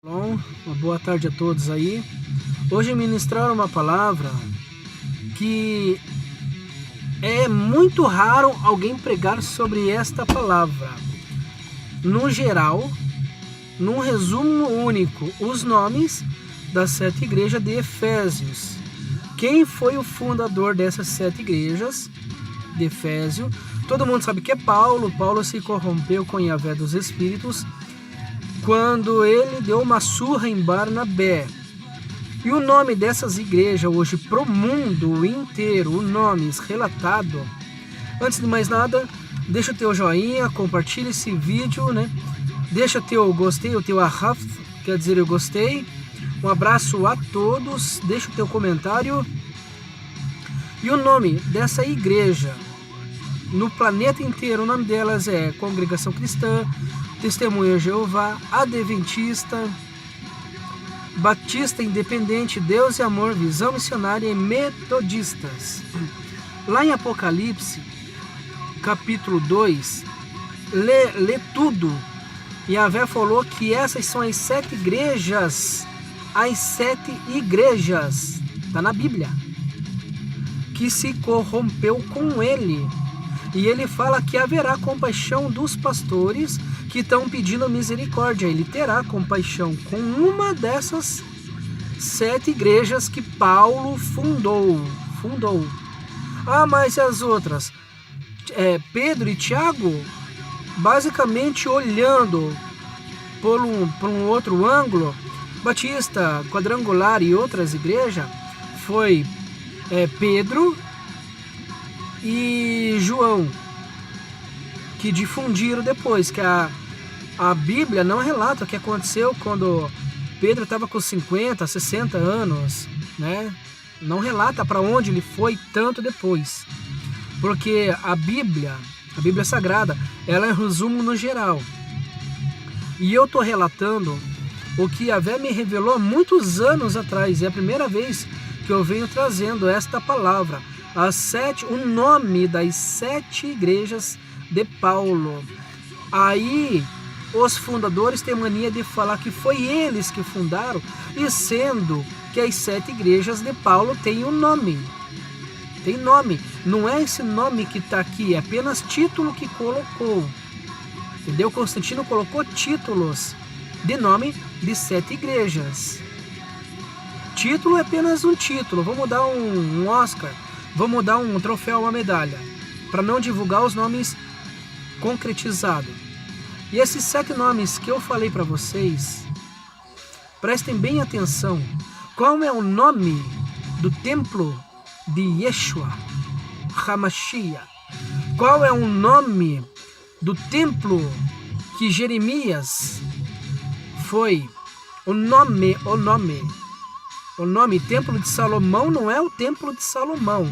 Bom, uma boa tarde a todos aí. Hoje ministrar uma palavra que é muito raro alguém pregar sobre esta palavra. No geral, num resumo único, os nomes das 7 igrejas de Efésios. Quem foi o fundador dessas 7 igrejas de Efésio? Todo mundo sabe que é Paulo. Paulo se corrompeu com Yahvé dos Espíritos quando ele deu uma surra em Barnabé. E o nome dessas igrejas hoje pro mundo inteiro, o nome relatado. Antes de mais nada, deixa o teu joinha, compartilha esse vídeo, né? Deixa teu gostei, o teu ahaf, quer dizer eu gostei. Um abraço a todos, deixa o teu comentário. E o nome dessa igreja no planeta inteiro, o nome delas é Congregação Cristã, Testemunha de Jeová, Adventista, Batista Independente, Deus e Amor, Visão Missionária e Metodistas. Lá em Apocalipse, capítulo 2, lê tudo. Yahvé falou que essas são as 7 igrejas, está na Bíblia, que se corrompeu com ele. E ele fala que haverá compaixão dos pastores que estão pedindo misericórdia. Ele terá compaixão com uma dessas 7 igrejas que Paulo fundou. Ah, mas e as outras? Pedro e Tiago, basicamente olhando por um outro ângulo, Batista, Quadrangular e outras igrejas, foi Pedro e João, que difundiram depois, que a Bíblia não relata o que aconteceu quando Pedro estava com 50, 60 anos, né? Não relata para onde ele foi tanto depois, porque a Bíblia Sagrada, ela é um resumo no geral, e eu estou relatando o que Yahvé me revelou há muitos anos atrás. É a primeira vez que eu venho trazendo esta palavra, o nome das 7 igrejas de Paulo. Aí os fundadores têm mania de falar que foi eles que fundaram, e sendo que as 7 igrejas de Paulo têm um nome. Tem nome, não é esse nome que está aqui, é apenas título que colocou. Entendeu? Constantino colocou títulos de nome de 7 igrejas. Título é apenas um título. Vamos dar um Oscar, vamos dar um troféu, uma medalha, para não divulgar os nomes concretizados. E esses 7 nomes que eu falei para vocês, prestem bem atenção. Qual é o nome do templo de Yeshua HaMashiach? Qual é o nome do templo que Jeremias foi? O nome, Templo de Salomão não é o Templo de Salomão.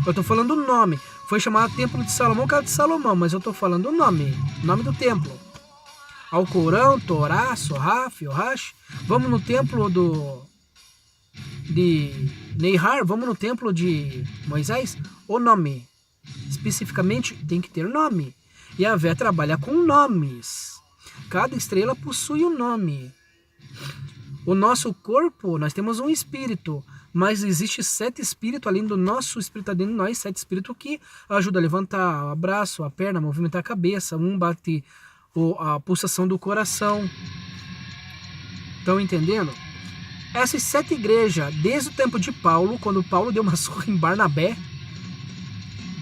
Eu estou falando o nome. Foi chamado Templo de Salomão, casa de Salomão, mas eu estou falando o nome do templo. Alcorão, Torá, Soraf, Yohash. Vamos no templo de Neihar, vamos no templo de Moisés. O nome, especificamente, tem que ter nome. E a Yahvé trabalha com nomes. Cada estrela possui um nome. O nosso corpo, nós temos um espírito, mas existe 7 espíritos além do nosso espírito, tá dentro de nós, 7 espíritos que ajudam a levantar o braço, a perna, a movimentar a cabeça, bate a pulsação do coração. Estão entendendo? Essas 7 igrejas, desde o tempo de Paulo, quando Paulo deu uma surra em Barnabé,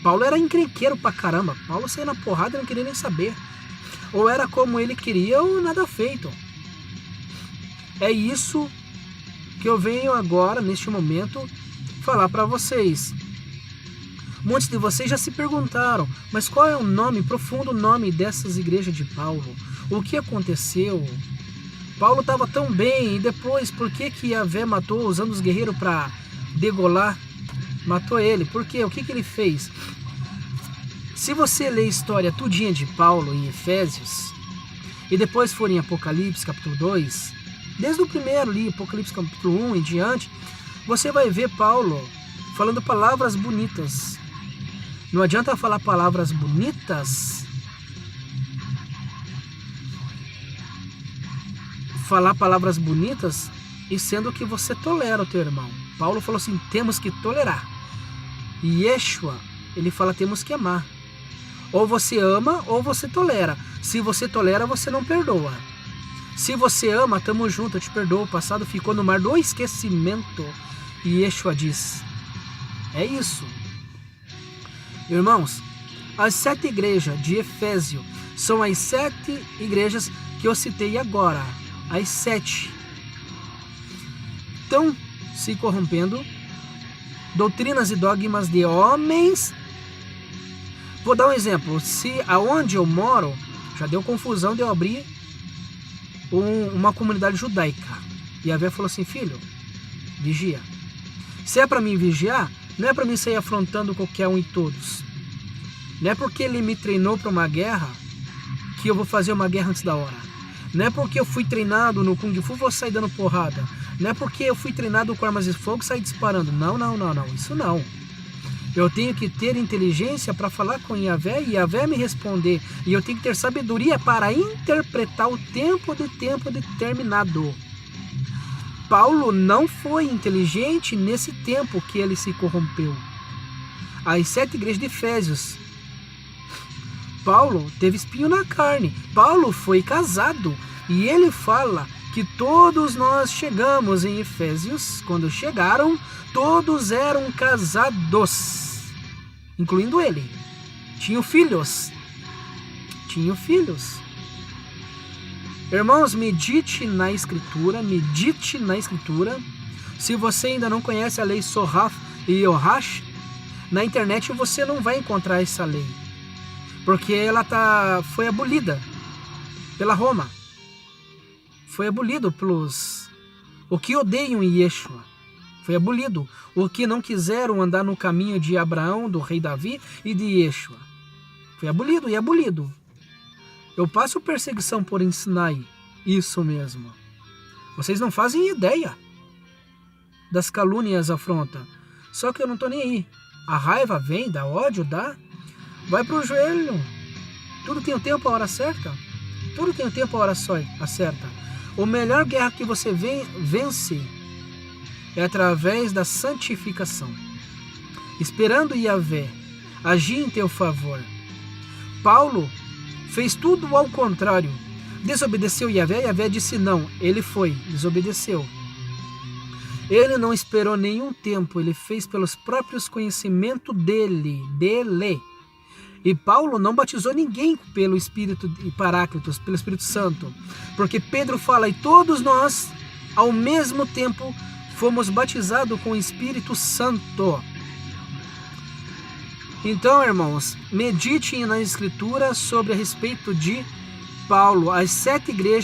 Paulo era encrenqueiro pra caramba. Paulo saía na porrada e não queria nem saber. Ou era como ele queria ou nada feito. É isso que eu venho agora, neste momento, falar para vocês. Muitos de vocês já se perguntaram, mas qual é o nome, profundo nome dessas igrejas de Paulo? O que aconteceu? Paulo estava tão bem, e depois por que Yahvé matou, usando os guerreiros para degolar? Matou ele, por quê? O que ele fez? Se você ler a história tudinha de Paulo em Efésios, e depois for em Apocalipse capítulo 2, desde o primeiro ali, Apocalipse capítulo 1 em diante, você vai ver Paulo falando palavras bonitas. Não adianta falar palavras bonitas falar palavras bonitas e sendo que você tolera o teu irmão. Paulo falou assim, temos que tolerar. E Yeshua, ele fala, temos que amar. Ou você ama ou você tolera. Se você tolera, você não perdoa. Se você ama, tamo junto, eu te perdoo. O passado ficou no mar do esquecimento. E Yeshua diz, é isso. Irmãos, as 7 igrejas de Efésio são as 7 igrejas que eu citei agora. As 7. Estão se corrompendo. Doutrinas e dogmas de homens. Vou dar um exemplo. Se aonde eu moro, já deu confusão de eu abrir uma comunidade judaica. E a Vé falou assim, filho, vigia. Se é para mim vigiar, não é para mim sair afrontando qualquer um e todos. Não é porque ele me treinou para uma guerra que eu vou fazer uma guerra antes da hora. Não é porque eu fui treinado no Kung Fu, vou sair dando porrada. Não é porque eu fui treinado com armas de fogo, sair disparando. Não, isso não. Eu tenho que ter inteligência para falar com Yahvé e Yahvé me responder. E eu tenho que ter sabedoria para interpretar o tempo determinado. Paulo não foi inteligente nesse tempo que ele se corrompeu. As 7 igrejas de Efésios. Paulo teve espinho na carne. Paulo foi casado. E ele fala que todos nós chegamos em Efésios. Quando chegaram, todos eram casados, incluindo ele. Tinham filhos. Irmãos, medite na Escritura. Se você ainda não conhece a lei Soraf e Yohash, na internet você não vai encontrar essa lei. Porque ela foi abolida pela Roma. Foi abolido pelos... O que odeiam Yeshua. Foi abolido. O que não quiseram andar no caminho de Abraão, do rei Davi e de Yeshua. Foi abolido e abolido. Eu passo perseguição por ensinar isso mesmo. Vocês não fazem ideia das calúnias e afronta. Só que eu não tô nem aí. A raiva vem, dá ódio, dá. Vai pro joelho. Tudo tem o tempo, a hora certa. Tudo tem o tempo, a hora certa. A melhor guerra que você vence é através da santificação. Esperando Yahvé agir em teu favor. Paulo fez tudo ao contrário. Desobedeceu Yahvé, Yahvé disse não. Ele desobedeceu. Ele não esperou nenhum tempo, ele fez pelos próprios conhecimentos dele. E Paulo não batizou ninguém pelo Espírito e Paráclitos, pelo Espírito Santo. Porque Pedro fala, e todos nós, ao mesmo tempo, fomos batizados com o Espírito Santo. Então, irmãos, meditem na Escritura sobre a respeito de Paulo, as 7 igrejas